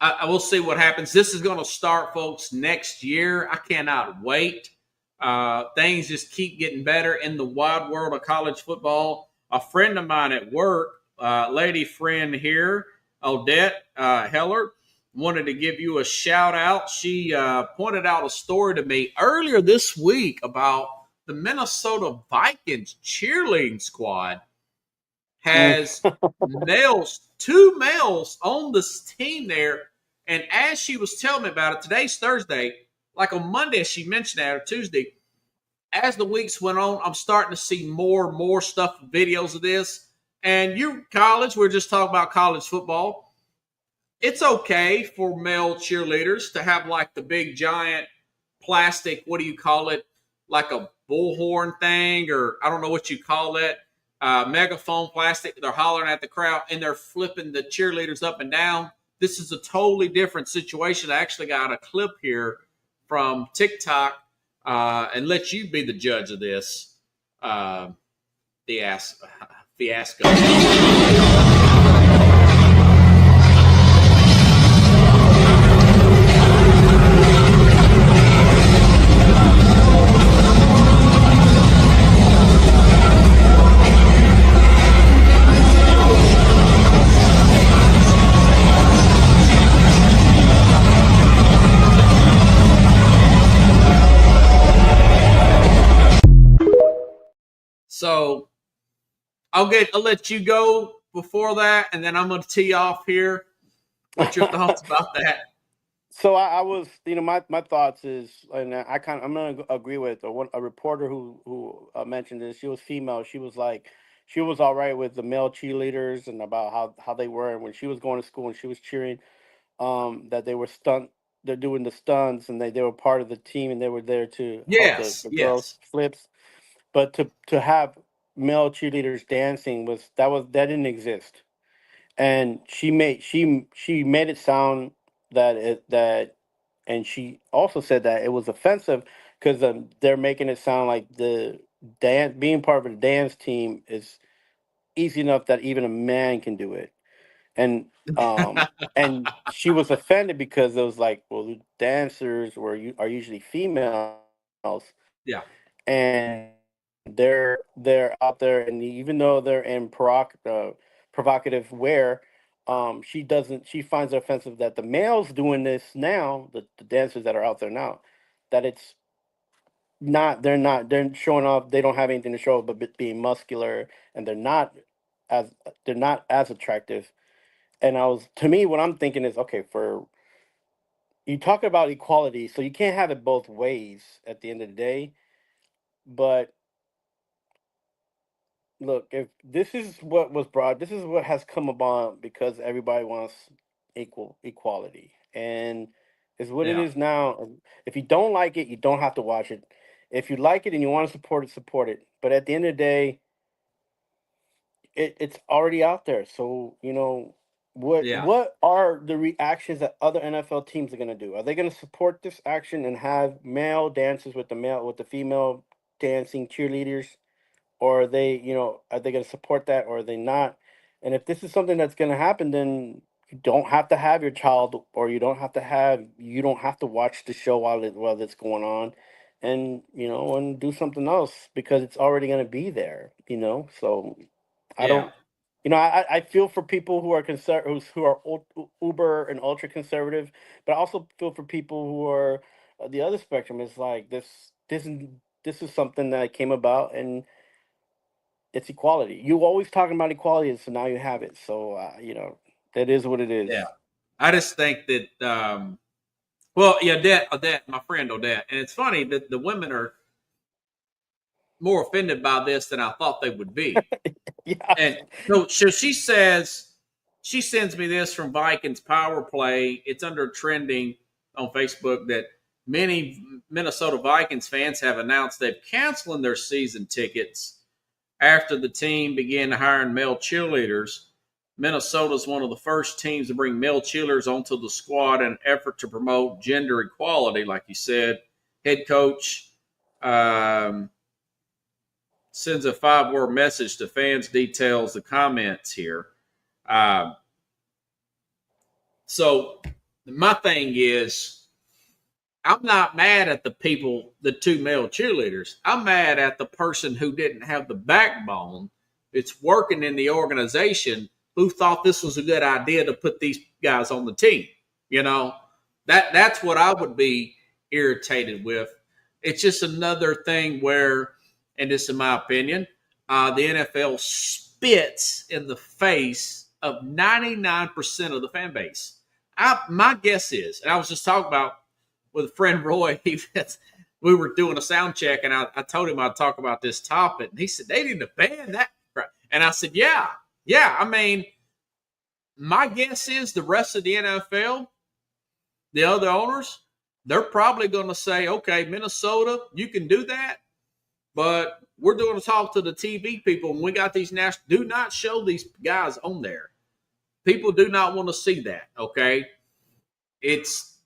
I will see what happens. This is going to start, folks, next year. I cannot wait. Things just keep getting better in the wide world of college football. A friend of mine at work, lady friend here, Odette Heller, wanted to give you a shout out. She pointed out a story to me earlier this week about the Minnesota Vikings cheerleading squad has two males on this team there. And as she was telling me about it, today's Thursday, like on Monday, she mentioned that, or Tuesday, as the weeks went on, I'm starting to see more and more stuff, videos of this. And college, we're just talking about college football. It's okay for male cheerleaders to have like the big giant plastic, what do you call it? Like a bullhorn thing, or I don't know what you call it. Megaphone plastic. They're hollering at the crowd and they're flipping the cheerleaders up and down. This is a totally different situation. I actually got a clip here from TikTok and let you be the judge of this fiasco. So I'll let you go before that, and then I'm going to tee off here. What's your thoughts about that? So I was, my thoughts is, and I'm gonna agree with a reporter who mentioned this. She was female. She was like, she was all right with the male cheerleaders and about how they were, and when she was going to school and she was cheering, that they were they're doing the stunts, and they were part of the team and they were there to help the girls flips. But to have male cheerleaders dancing that didn't exist. And she made it sound and she also said that it was offensive because they're making it sound like the dance being part of a dance team is easy enough that even a man can do it. And and she was offended because it was like, well, the dancers are usually females, Yeah. and they're out there, and even though they're in provocative wear, she finds it offensive that the males doing this now, the dancers that are out there now, that it's they're showing off, they don't have anything to show but being muscular, and as they're not as attractive. And to me, what I'm thinking is, okay, for you talk about equality, so you can't have it both ways at the end of the day. But look, if this is what was brought, this is what has come about because everybody wants equality, and is what it Yeah. is now. If you don't like it, you don't have to watch it. If you like it and you want to support it, support it. But at the end of the day, it's already out there. So Yeah. What are the reactions that other NFL teams are going to do? Are they going to support this action and have male dances with the female dancing cheerleaders, or are they, are they going to support that, or are they not? And if this is something that's going to happen, then you don't have to have your child, or you don't have to watch the show while it's going on, and and do something else because it's already going to be there. So I Yeah. don't. I feel for people who are uber and ultra conservative, but I also feel for people who are the other spectrum. Is like this is something that came about, and it's equality. You always talking about equality, so now you have it. So that is what it is. Yeah. I just think that, well, yeah, Odette, my friend Odette. And it's funny that the women are more offended by this than I thought they would be. Yeah. And so she sends me this from Vikings Power Play. It's under trending on Facebook that many Minnesota Vikings fans have announced they're canceling their season tickets after the team began hiring male cheerleaders. Minnesota is one of the first teams to bring male cheerleaders onto the squad in an effort to promote gender equality, like you said. Head coach sends a 5-word message to fans, details the comments here. So my thing is, I'm not mad at the two male cheerleaders. I'm mad at the person who didn't have the backbone that's working in the organization who thought this was a good idea to put these guys on the team. That's what I would be irritated with. It's just another thing where, and this in my opinion, the NFL spits in the face of 99% of the fan base. My guess is, and I was just talking about with a friend Roy, we were doing a sound check, and I told him I'd talk about this topic, and he said, they need to ban that crap. And I said, yeah. I mean, my guess is the rest of the NFL, the other owners, they're probably going to say, okay, Minnesota, you can do that, but we're going to talk to the TV people, and we got these national. Do not show these guys on there. People do not want to see that. Okay, it's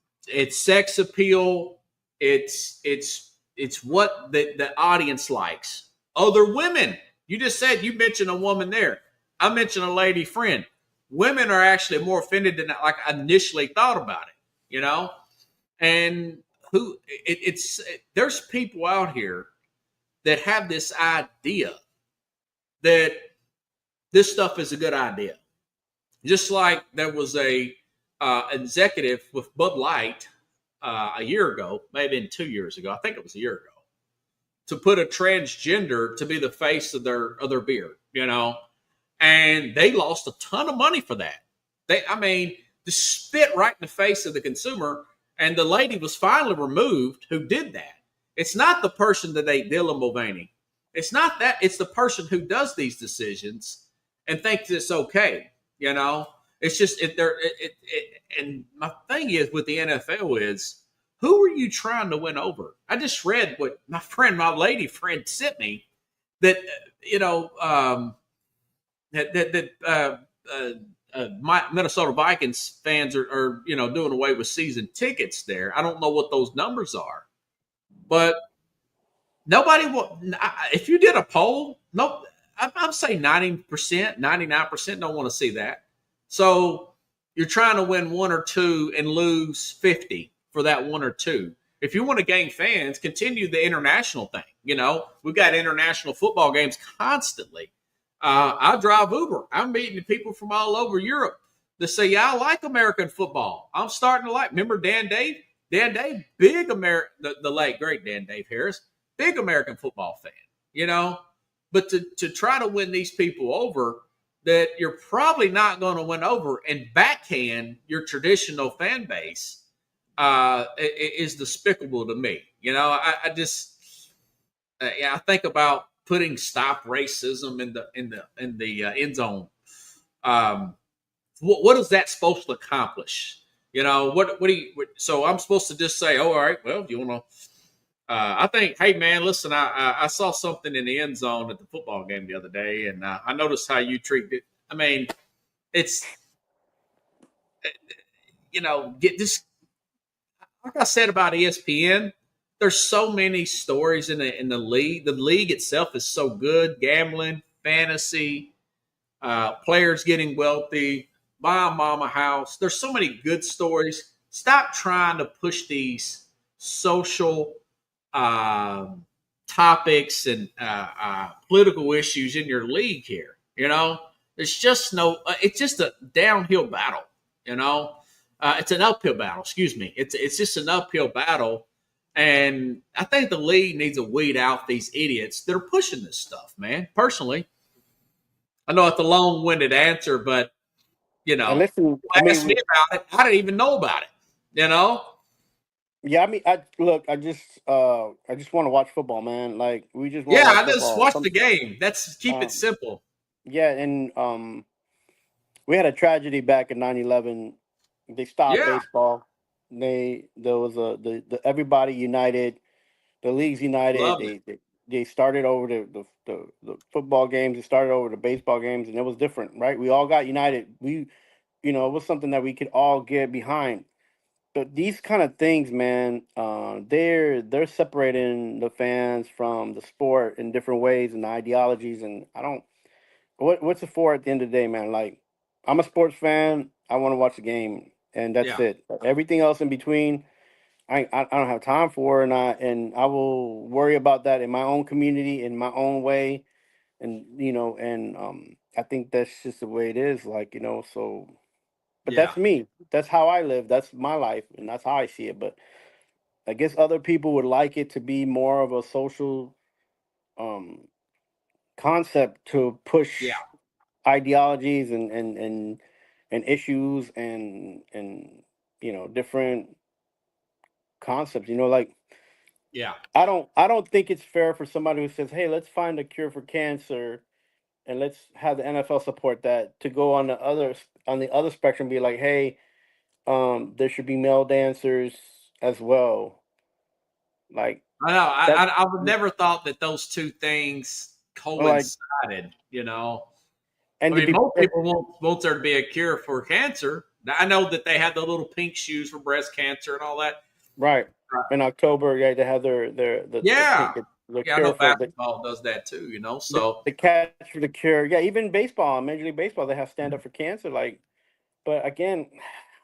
sex appeal. It's what the audience likes. Other women. You just said you mentioned a woman there. I mentioned a lady friend. Women are actually more offended than I initially thought about it. And there's people out here that have this idea that this stuff is a good idea. Just like there was a executive with Bud Light a year ago, maybe 2 years ago. I think it was a year ago, to put a transgender to be the face of their beer, and they lost a ton of money for that. To spit right in the face of the consumer, and the lady was finally removed who did that. It's not the person that ate Dylan Mulvaney. It's not that. It's the person who does these decisions and thinks it's okay. It's just and my thing is with the NFL is, who are you trying to win over? I just read what my lady friend sent me that my Minnesota Vikings fans are doing away with season tickets there. I don't know what those numbers are, but nobody will. If you did a poll, no, I'm saying 90%, 99% don't want to see that. So you're trying to win one or two and lose 50 for that one or two. If you want to gain fans, continue the international thing. We've got international football games constantly. I drive Uber. I'm meeting people from all over Europe that say, yeah, I like American football. I'm starting to like. Remember Dan Dave? Dan Dave, big American, the late, great Dan Dave Harris, big American football fan, But to try to win these people over that you're probably not going to win over and backhand your traditional fan base is despicable to me. I think about putting stop racism in the end zone. What is that supposed to accomplish? So I'm supposed to just say, oh, all right, well, you want to. I think, hey, man, listen, I saw something in the end zone at the football game the other day, and I noticed how you treat it. I mean, it's get this. Like I said about ESPN, there's so many stories in the league. The league itself is so good. Gambling, fantasy, players getting wealthy, buy a mama house. There's so many good stories. Stop trying to push these social uh, topics and political issues in your league here. There's just it's just a downhill battle. It's an uphill battle. Excuse me. It's just an uphill battle. And I think the league needs to weed out these idiots that are pushing this stuff, man. Personally, I know it's a long-winded answer, but And listen, you asked me about it. I didn't even know about it. Yeah, I mean, I just want to watch football, man. Like we just want Yeah, to watch I just football. watch the game. That's keep it Um, simple. yeah, and we had a tragedy back in 9/11. They stopped Yeah, baseball. There was the everybody united, the leagues united. love it. They started over the football games. They started over the baseball games, and it was different, right? We all got united. It was something that we could all get behind. But these kind of things, man, they're separating the fans from the sport in different ways and ideologies. And I don't. What's it for at the end of the day, man? Like, I'm a sports fan. I want to watch the game, and that's Yeah, it. Everything else in between, I don't have time for, and I will worry about that in my own community, in my own way, and I think that's just the way it is. Like, so. But yeah, that's me. That's how I live. That's my life, and that's how I see it. But I guess other people would like it to be more of a social um, concept to yeah, push ideologies and issues and different concepts. Like yeah. I don't think it's fair for somebody who says, "Hey, let's find a cure for cancer and let's have the NFL support that," to go on the other spectrum, be like, "Hey, there should be male dancers as well." Like I know. that, I would never thought that those two things like, coincided. and I to mean, be most people want there to be a cure for cancer. Now, I know that they have the little pink shoes for breast cancer and all that. right in October, yeah, they have the Yeah, pink the yeah. I know cure for the basketball does that too. the, So the catch for the cure. Yeah, even baseball, Major League Baseball, they have stand up for cancer. Like, but again,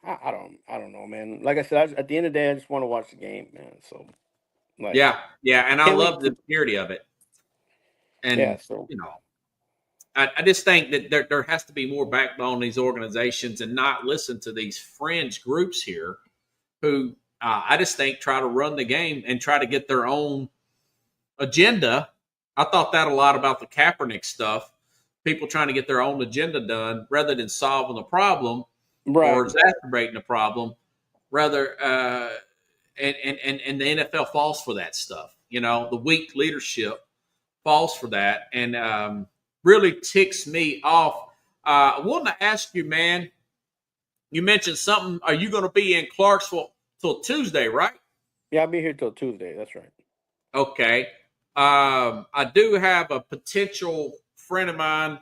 I don't know, man. Like I said, at the end of the day, I just want to watch the game, man. So like, yeah, yeah, and I can we? love the purity of it. Yeah, And so you know, I just think that there has to be more backbone in these organizations and not listen to these fringe groups here who I just think try to run the game and try to get their own agenda. I thought that a lot about the Kaepernick stuff. People trying to get their own agenda done rather than solving the problem or right. exacerbating the problem. Rather, and the NFL falls for that stuff. The weak leadership falls for that, and really ticks me off. I wanted to ask you, man. You mentioned something. Are you going to be in Clarksville till Tuesday, right? Yeah, I'll be here till Tuesday. That's right. Okay. I do have a potential friend of mine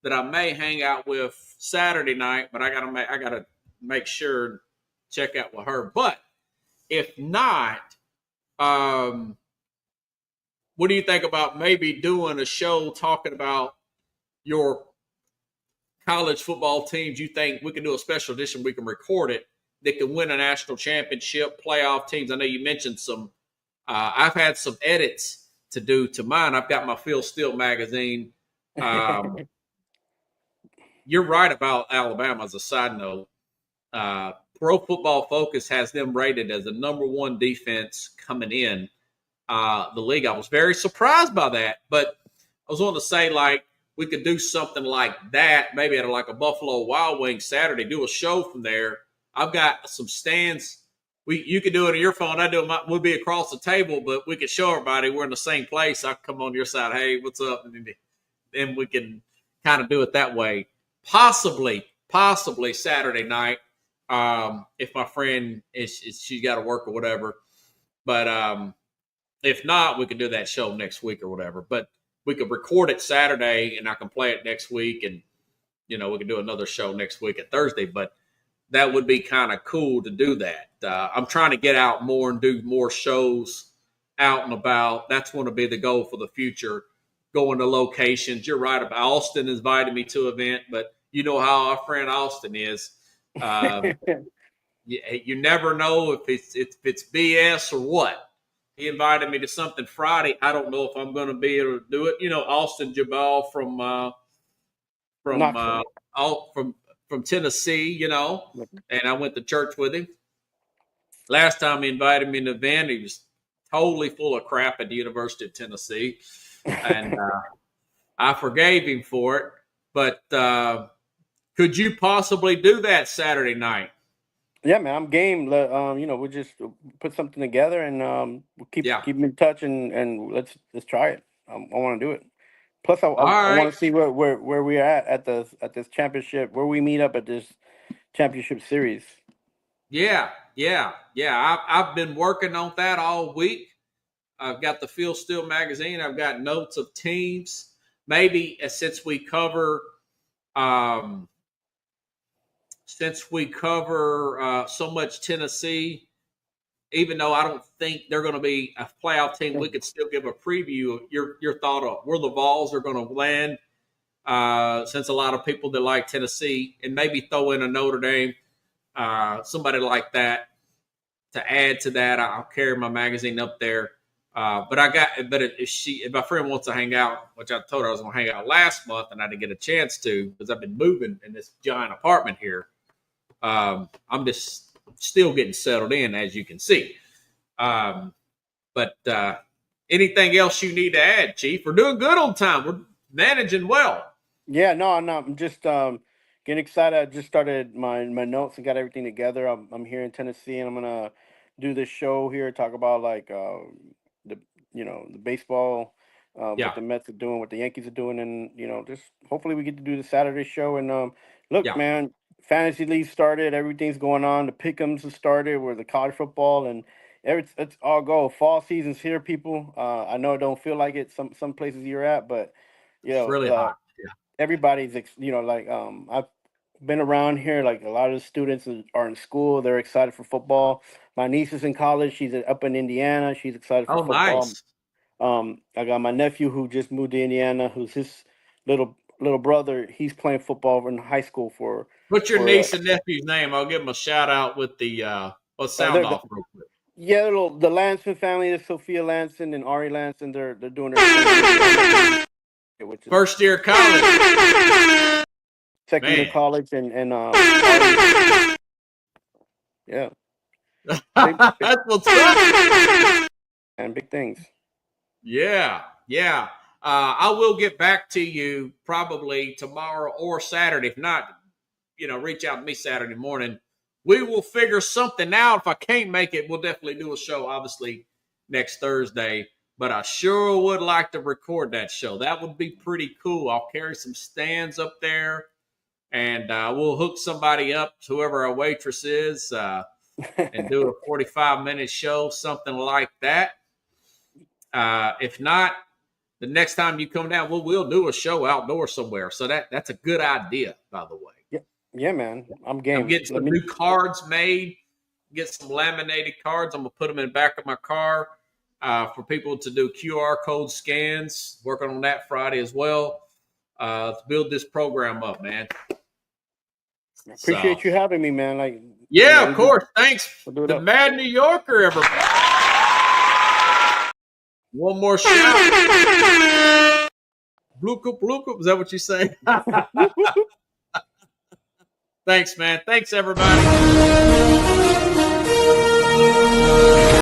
that I may hang out with Saturday night, but I gotta make sure check out with her. But if not, um, what do you think about maybe doing a show talking about your college football teams? You think we can do a special edition? We can record it that can win a national championship, playoff teams. I know you mentioned some. I've had some edits to do to mine. I've got my Phil Steele magazine. You're right about Alabama. As a side note, Pro Football Focus has them rated as the number one defense coming in the league. I was very surprised by that, but I was wanting to say like we could do something like that, maybe at like a Buffalo Wild Wings Saturday, do a show from there. I've got some stands. You could do it on your phone. I do it. We'll be across the table, but we could show everybody we're in the same place. I come on your side. Hey, what's up? And then we can kind of do it that way. Possibly Saturday night. If my friend she's got to work or whatever. But if not, we could do that show next week or whatever. But we could record it Saturday and I can play it next week, and we can do another show next week at Thursday. But that would be kind of cool to do that. I'm trying to get out more and do more shows out and about. That's going to be the goal for the future, going to locations. You're right about Austin invited me to an event, but you know how our friend Austin is. You never know if it's BS or what. He invited me to something Friday. I don't know if I'm going to be able to do it. You know, Austin Jabal from Tennessee, you know, and I went to church with him. Last time he invited me to an event, he was totally full of crap at the University of Tennessee, and I forgave him for it. But could you possibly do that Saturday night? Yeah, man, I'm game. We'll just put something together and we'll keep in touch and let's try it. I want to do it. Plus, I want to see where we're at this championship, where we meet up at this championship series. Yeah. I've been working on that all week. I've got the Field Steel magazine. I've got notes of teams. Maybe since we cover so much Tennessee, even though I don't think they're going to be a playoff team, we could still give a preview of your thought of where the Vols are going to land, since a lot of people that like Tennessee, and maybe throw in a Notre Dame, somebody like that to add to that. I'll carry my magazine up there. But if my friend wants to hang out, which I told her I was going to hang out last month and I didn't get a chance to because I've been moving in this giant apartment here. I'm just still getting settled in, as you can see. But anything else you need to add, Chief? We're doing good on time. We're managing well. Yeah, no. I'm just getting excited. I just started my notes and got everything together. I'm here in Tennessee, and I'm gonna do this show here, talk about like the baseball, what the Mets are doing, what the Yankees are doing, and just hopefully we get to do the Saturday show. And man, fantasy league started. Everything's going on. The pick'ems have started. Where the college football and it's all go. Fall season's here, people. I know it don't feel like it some places you're at, but it's really hot. Yeah. Everybody's I've been around here. Like a lot of the students are in school. They're excited for football. My niece is in college. She's up in Indiana. She's excited for football. Nice. I got my nephew who just moved to Indiana, who's his little brother. He's playing football in high school for. What's your niece and nephew's name? I'll give them a shout out with the sound off real quick. Yeah, the Lanson family, is Sophia Lanson and Ari Lanson. They're doing their first year of college. Second year of college and yeah. That's what's up. And big things. Yeah. I will get back to you probably tomorrow or Saturday. If not, reach out to me Saturday morning. We will figure something out. If I can't make it, we'll definitely do a show, obviously, next Thursday. But I sure would like to record that show. That would be pretty cool. I'll carry some stands up there, and we'll hook somebody up, whoever our waitress is, and do a 45-minute show, something like that. If not, the next time you come down, we'll do a show outdoor somewhere. So that's a good idea, by the way. Yeah, man. I'm game. I'm getting some new cards made. Get some laminated cards. I'm going to put them in the back of my car for people to do QR code scans. Working on that Friday as well to build this program up, man. Appreciate you having me, man. Of course. Thanks. The Mad New Yorker, everybody. One more shout. Bloop. Is that what you say? Thanks, man. Thanks, everybody.